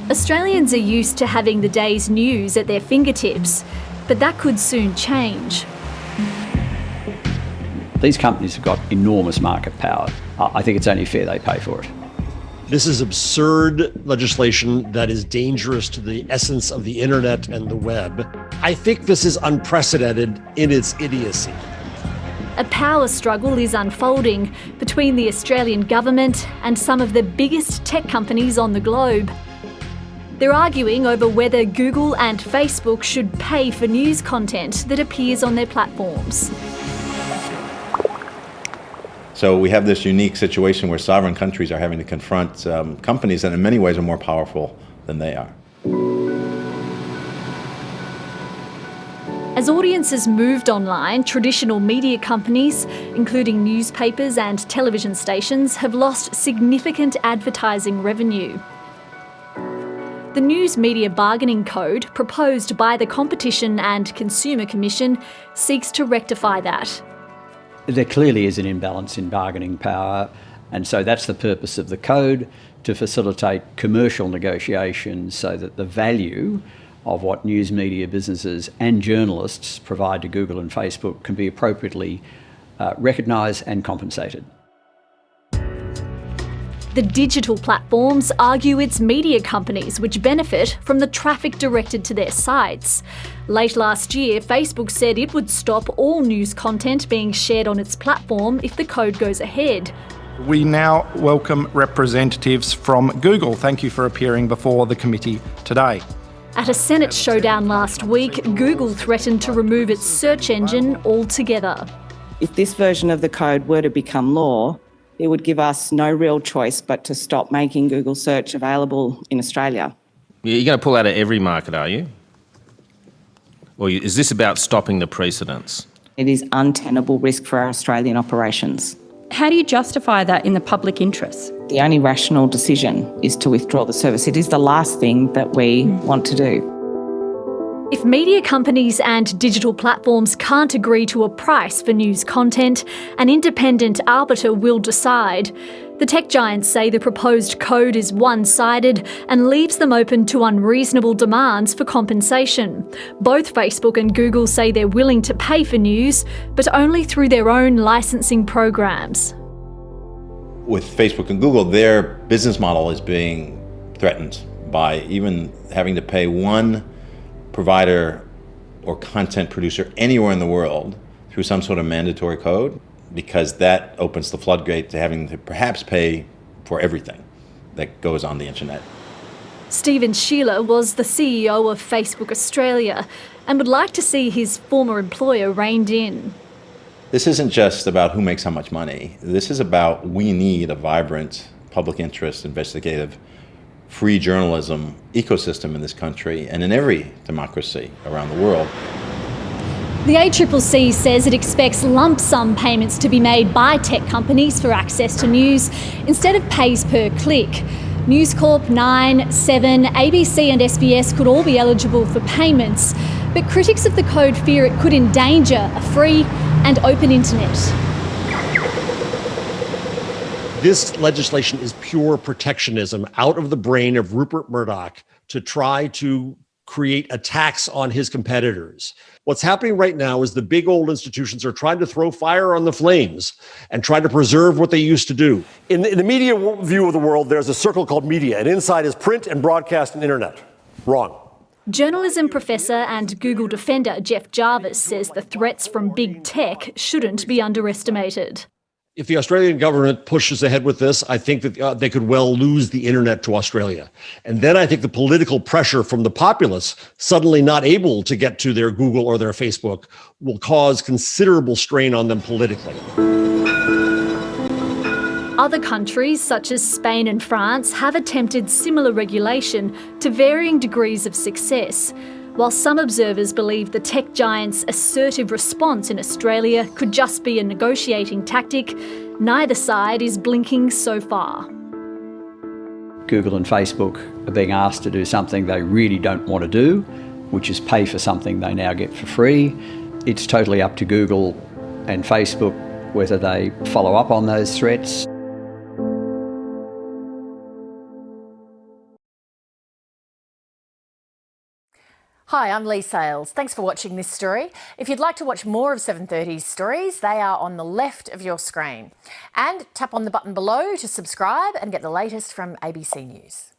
Australians are used to having the day's news at their fingertips, but that could soon change. These companies have got enormous market power. I think it's only fair they pay for it. This is absurd legislation that is dangerous to the essence of the internet and the web. I think this is unprecedented in its idiocy. A power struggle is unfolding between the Australian government and some of the biggest tech companies on the globe. They're arguing over whether Google and Facebook should pay for news content that appears on their platforms. So we have this unique situation where sovereign countries are having to confront companies that in many ways are more powerful than they are. As audiences moved online, traditional media companies, including newspapers and television stations, have lost significant advertising revenue. The News Media Bargaining Code, proposed by the Competition and Consumer Commission, seeks to rectify that. There clearly is an imbalance in bargaining power, and so that's the purpose of the code, to facilitate commercial negotiations so that the value of what news media businesses and journalists provide to Google and Facebook can be appropriately recognised and compensated. The digital platforms argue it's media companies which benefit from the traffic directed to their sites. Late last year, Facebook said it would stop all news content being shared on its platform if the code goes ahead. We now welcome representatives from Google. Thank you for appearing before the committee today. At a Senate showdown last week, Google threatened to remove its search engine altogether. If this version of the code were to become law, it would give us no real choice but to stop making Google search available in Australia. You're going to pull out of every market, are you? Or is this about stopping the precedents? It is untenable risk for our Australian operations. How do you justify that in the public interest? The only rational decision is to withdraw the service. It is the last thing that we want to do. If media companies and digital platforms can't agree to a price for news content, an independent arbiter will decide. The tech giants say the proposed code is one-sided and leaves them open to unreasonable demands for compensation. Both Facebook and Google say they're willing to pay for news, but only through their own licensing programs. With Facebook and Google, their business model is being threatened by even having to pay one provider or content producer anywhere in the world through some sort of mandatory code, because that opens the floodgate to having to perhaps pay for everything that goes on the internet. Stephen Shearer was the CEO of Facebook Australia and would like to see his former employer reined in. This isn't just about who makes how much money. This is about, we need a vibrant public interest, investigative, free journalism ecosystem in this country and in every democracy around the world. The ACCC says it expects lump sum payments to be made by tech companies for access to news instead of pays per click. News Corp, 9, 7, ABC and SBS could all be eligible for payments, but critics of the code fear it could endanger a free and open internet. This legislation is pure protectionism out of the brain of Rupert Murdoch to try to create a tax on his competitors. What's happening right now is the big old institutions are trying to throw fire on the flames and try to preserve what they used to do. In the media view of the world, there's a circle called media, and inside is print and broadcast and internet. Wrong. Journalism professor and Google defender Jeff Jarvis says the threats from big tech shouldn't be underestimated. If the Australian government pushes ahead with this, I think that they could well lose the internet to Australia. And then I think the political pressure from the populace suddenly not able to get to their Google or their Facebook will cause considerable strain on them politically. Other countries, such as Spain and France, have attempted similar regulation to varying degrees of success. While some observers believe the tech giants' assertive response in Australia could just be a negotiating tactic, neither side is blinking so far. Google and Facebook are being asked to do something they really don't want to do, which is pay for something they now get for free. It's totally up to Google and Facebook whether they follow up on those threats. Hi, I'm Lee Sales. Thanks for watching this story. If you'd like to watch more of 730's stories, they are on the left of your screen. And tap on the button below to subscribe and get the latest from ABC News.